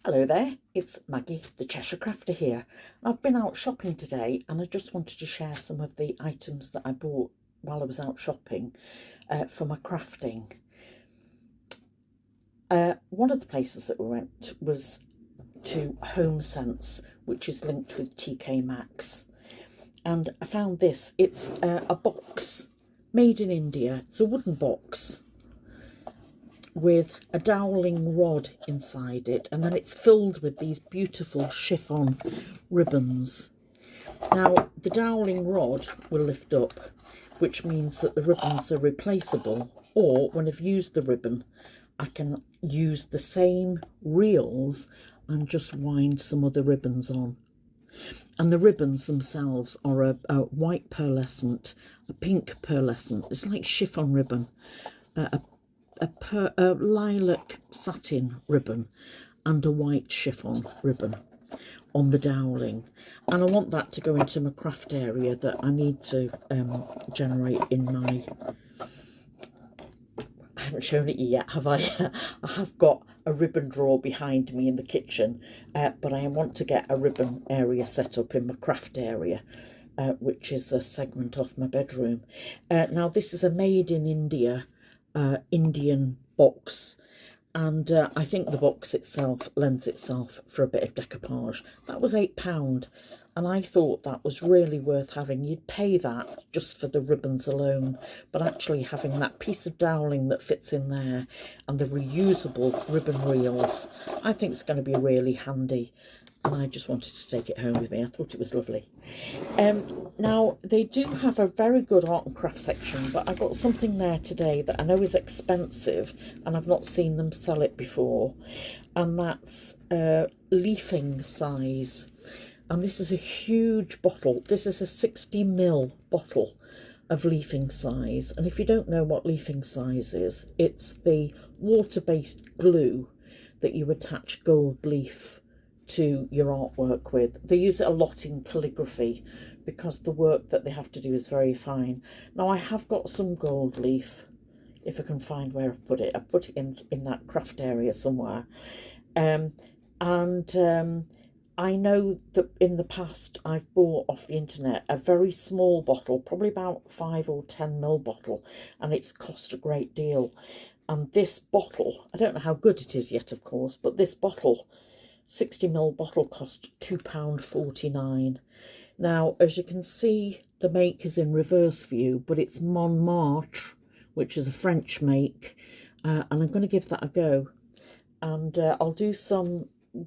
Hello there, it's Maggie, the Cheshire Crafter here. I've been out shopping today and I just wanted to share some of the items that I bought while I was out shopping for my crafting. One of the places that we went was to Homesense, which is linked with TK Maxx. And I found this. It's a box made in India. It's a wooden box with a doweling rod inside it, and then it's filled with these beautiful chiffon ribbons. Now the doweling rod will lift up, which means that the ribbons are replaceable, or when I've used the ribbon I can use the same reels and just wind some other ribbons on. And the ribbons themselves are a white pearlescent, a pink pearlescent, it's like chiffon ribbon, a lilac satin ribbon and a white chiffon ribbon on the doweling. And I want that to go into my craft area that I need to generate in my... I haven't shown it yet, have I? I have got a ribbon drawer behind me in the kitchen, but I want to get a ribbon area set up in my craft area, which is a segment off my bedroom. Now this is a made in India Indian box, and I think the box itself lends itself for a bit of decoupage. That was £8, and I thought that was really worth having. You'd pay that just for the ribbons alone, but actually having that piece of doweling that fits in there and the reusable ribbon reels, I think it's going to be really handy. And I just wanted to take it home with me. I thought it was lovely. Now, they do have a very good art and craft section, but I got something there today that I know is expensive, and I've not seen them sell it before. And that's leafing size. And this is a huge bottle. This is a 60ml bottle of leafing size. And if you don't know what leafing size is, it's the water-based glue that you attach gold leaf to your artwork with. They use it a lot in calligraphy because the work that they have to do is very fine. Now I have got some gold leaf, if I can find where I've put it. I put it in that craft area somewhere. I know that in the past I've bought off the internet a very small bottle, probably about 5 or 10ml bottle, and it's cost a great deal. And this bottle, I don't know how good it is yet, of course, but this bottle, 60ml bottle, cost £2.49. Now, as you can see, the make is in reverse view, but it's Montmartre, which is a French make, and I'm going to give that a go. And I'll do some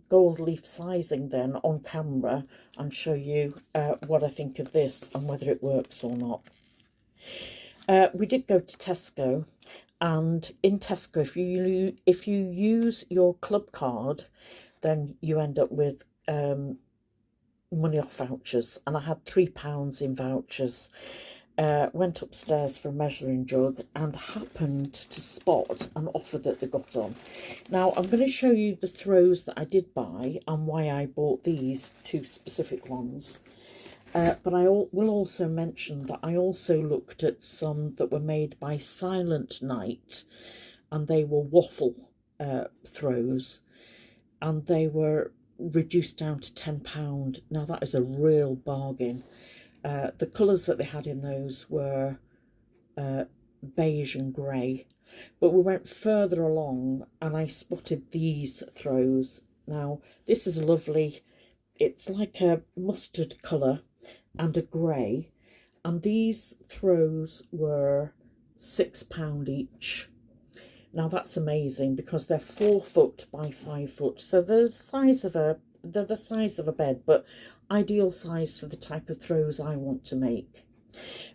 gold leaf sizing then on camera and show you what I think of this and whether it works or not. We did go to Tesco, and in Tesco, if you use your club card, then you end up with money off vouchers, and I had £3 in vouchers. Went upstairs for a measuring jug and happened to spot an offer that they got on. Now I'm going to show you the throws that I did buy and why I bought these two specific ones. But I will also mention that I also looked at some that were made by Silent Night, and they were waffle throws, and they were reduced down to £10. Now that is a real bargain. The colours that they had in those were beige and grey, but we went further along and I spotted these throws. Now this is lovely, it's like a mustard colour and a grey, and these throws were £6 each. Now that's amazing because they're 4 foot by 5 foot, so they're the size of a bed, but ideal size for the type of throws I want to make.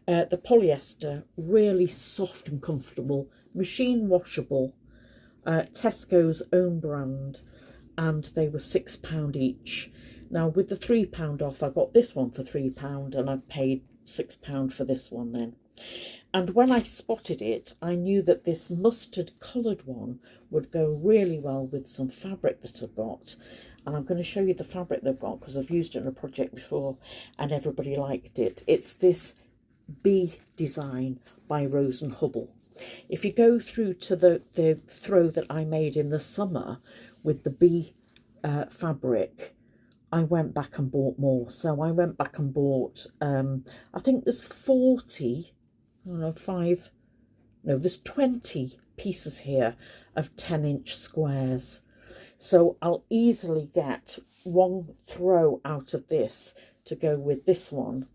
The polyester, really soft and comfortable, machine washable, Tesco's own brand, and they were £6 each. Now with the £3 off, I got this one for £3 and I've paid £6 for this one then. And when I spotted it, I knew that this mustard coloured one would go really well with some fabric that I've got. And I'm going to show you the fabric they've got because I've used it in a project before and everybody liked it. It's this bee design by Rose and Hubble. If you go through to the throw that I made in the summer with the bee fabric, I went back and bought more. So I went back and bought, I think there's 40, I don't know, there's 20 pieces here of 10-inch squares. So I'll easily get one throw out of this to go with this one.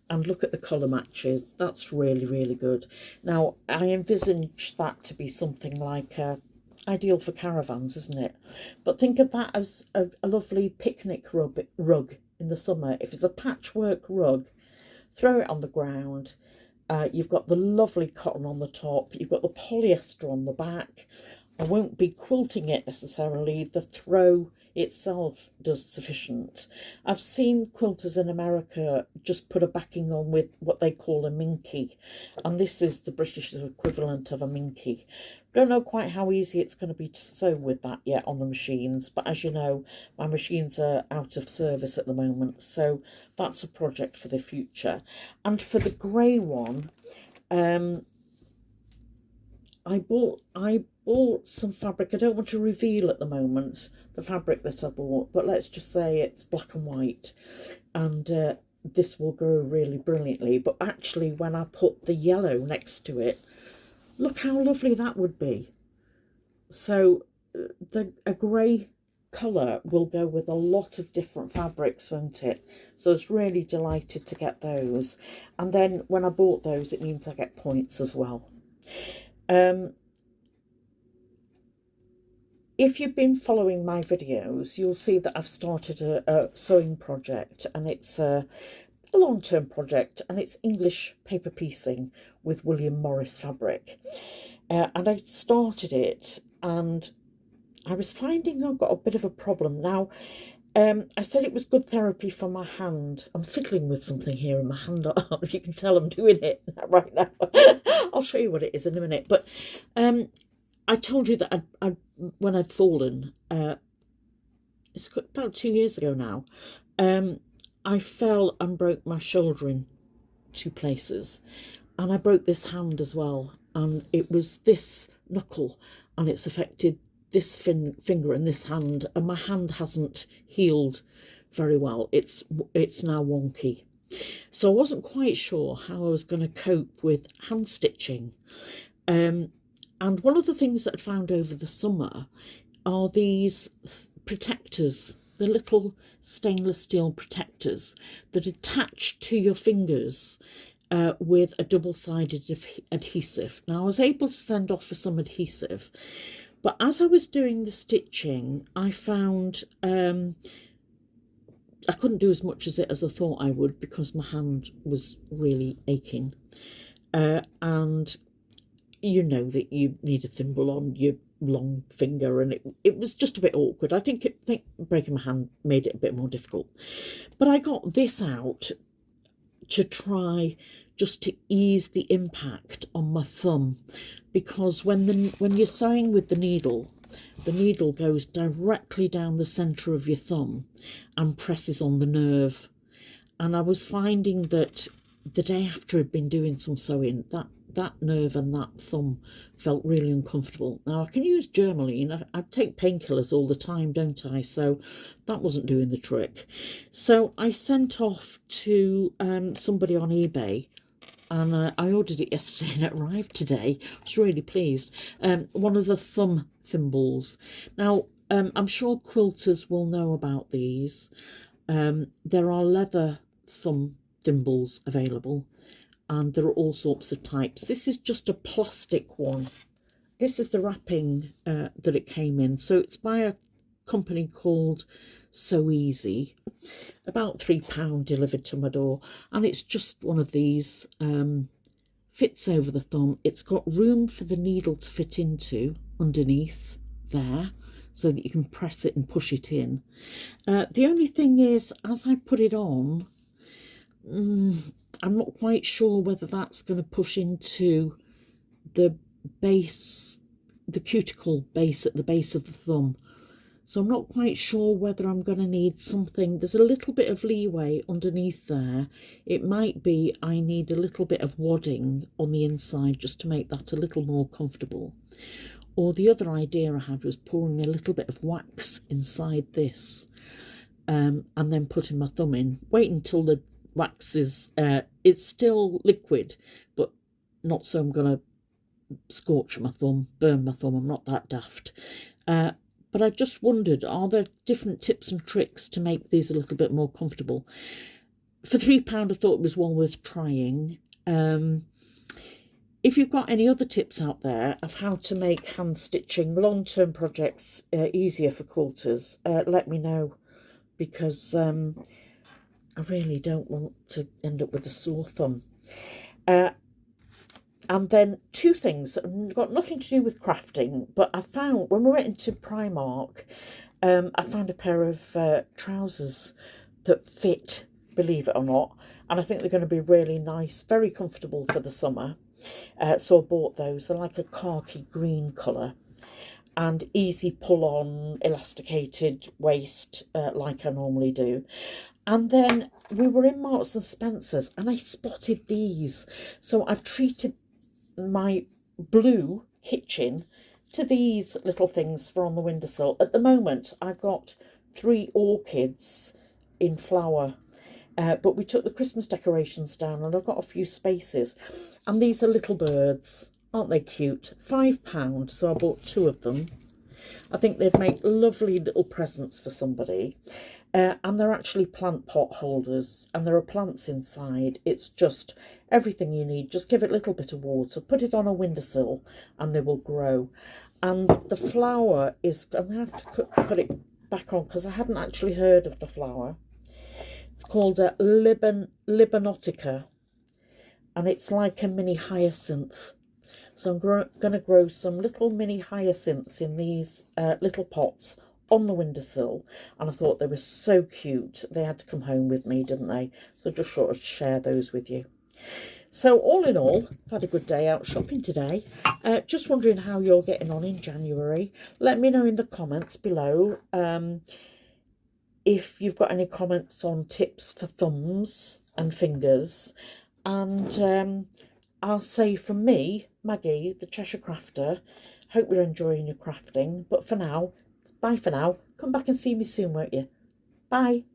And look at the colour matches. That's really, really good. Now, I envisage that to be something like ideal for caravans, isn't it? But think of that as a lovely picnic rug in the summer. If it's a patchwork rug, throw it on the ground. You've got the lovely cotton on the top. You've got the polyester on the back. I won't be quilting it necessarily. The throw itself does sufficient. I've seen quilters in America just put a backing on with what they call a minky, and this is the British equivalent of a minky. Don't know quite how easy it's going to be to sew with that yet on the machines, but as you know, my machines are out of service at the moment, so that's a project for the future. And for the grey one, I bought some fabric. I don't want to reveal at the moment the fabric that I bought, but let's just say it's black and white, and this will go really brilliantly. But actually, when I put the yellow next to it, look how lovely that would be. So a grey colour will go with a lot of different fabrics, won't it? So I was really delighted to get those. And then when I bought those, it means I get points as well. If you've been following my videos, you'll see that I've started a sewing project, and it's a long-term project, and it's English paper piecing with William Morris fabric. And I started it, and I was finding I've got a bit of a problem. Now, I said it was good therapy for my hand. I'm fiddling with something here in my hand. You can tell I'm doing it right now. I'll show you what it is in a minute. But I told you that when I'd fallen, it's about 2 years ago now, I fell and broke my shoulder in 2 places. And I broke this hand as well. And it was this knuckle, and it's affected this finger and this hand, and my hand hasn't healed very well. It's now wonky. So I wasn't quite sure how I was going to cope with hand stitching. And one of the things that I found over the summer are these protectors, the little stainless steel protectors that attach to your fingers with a double-sided adhesive. Now, I was able to send off for some adhesive, but as I was doing the stitching, I found I couldn't do as much as I thought I would, because my hand was really aching. And you know that you need a thimble on your long finger, and it was just a bit awkward. I think breaking my hand made it a bit more difficult. But I got this out to try just to ease the impact on my thumb, because when you're sewing with the needle goes directly down the centre of your thumb and presses on the nerve. And I was finding that the day after I'd been doing some sewing, that nerve and that thumb felt really uncomfortable. Now, I can use Germaline. I take painkillers all the time, don't I? So that wasn't doing the trick. So I sent off to somebody on eBay, and I ordered it yesterday and it arrived today. I was really pleased. One of the thumb thimbles. Now, I'm sure quilters will know about these. There are leather thumb thimbles available, and there are all sorts of types. This is just a plastic one. This is the wrapping that it came in. So it's by a company called So Easy. About £3 delivered to my door. And it's just one of these. Fits over the thumb. It's got room for the needle to fit into underneath there, so that you can press it and push it in. The only thing is, as I put it on, I'm not quite sure whether that's going to push into the base, the cuticle base at the base of the thumb. So I'm not quite sure whether I'm going to need something. There's a little bit of leeway underneath there. It might be I need a little bit of wadding on the inside just to make that a little more comfortable. Or the other idea I had was pouring a little bit of wax inside this, and then putting my thumb in, waiting until the wax is, it's still liquid, but not so I'm going to scorch my thumb, burn my thumb. I'm not that daft. But I just wondered, are there different tips and tricks to make these a little bit more comfortable? For £3, I thought it was well worth trying. If you've got any other tips out there of how to make hand stitching long-term projects easier for quilters, let me know, because I really don't want to end up with a sore thumb. And then two things that have got nothing to do with crafting, but I found when we went into Primark, I found a pair of trousers that fit, believe it or not, and I think they're going to be really nice, very comfortable for the summer. So I bought those. They're like a khaki green colour and easy pull on, elasticated waist like I normally do. And then we were in Marks and Spencer's and I spotted these. So I've treated my blue kitchen to these little things for on the windowsill. At the moment, I've got 3 orchids in flower. But we took the Christmas decorations down and I've got a few spaces. And these are little birds. Aren't they cute? £5, so I bought 2 of them. I think they'd make lovely little presents for somebody. And they're actually plant pot holders. And there are plants inside. It's just everything you need. Just give it a little bit of water. Put it on a windowsill and they will grow. And the flower is... I'm going to have to put it back on because I hadn't actually heard of the flower. It's called a Libanotica, and it's like a mini hyacinth. So I'm going to grow some little mini hyacinths in these little pots on the windowsill, and I thought they were so cute. They had to come home with me, didn't they? So just sort of share those with you. So all in all, I've had a good day out shopping today. Just wondering how you're getting on in January. Let me know in the comments below. If you've got any comments on tips for thumbs and fingers. And I'll say from me, Maggie, the Cheshire Crafter, hope you're enjoying your crafting. But for now, bye for now. Come back and see me soon, won't you? Bye.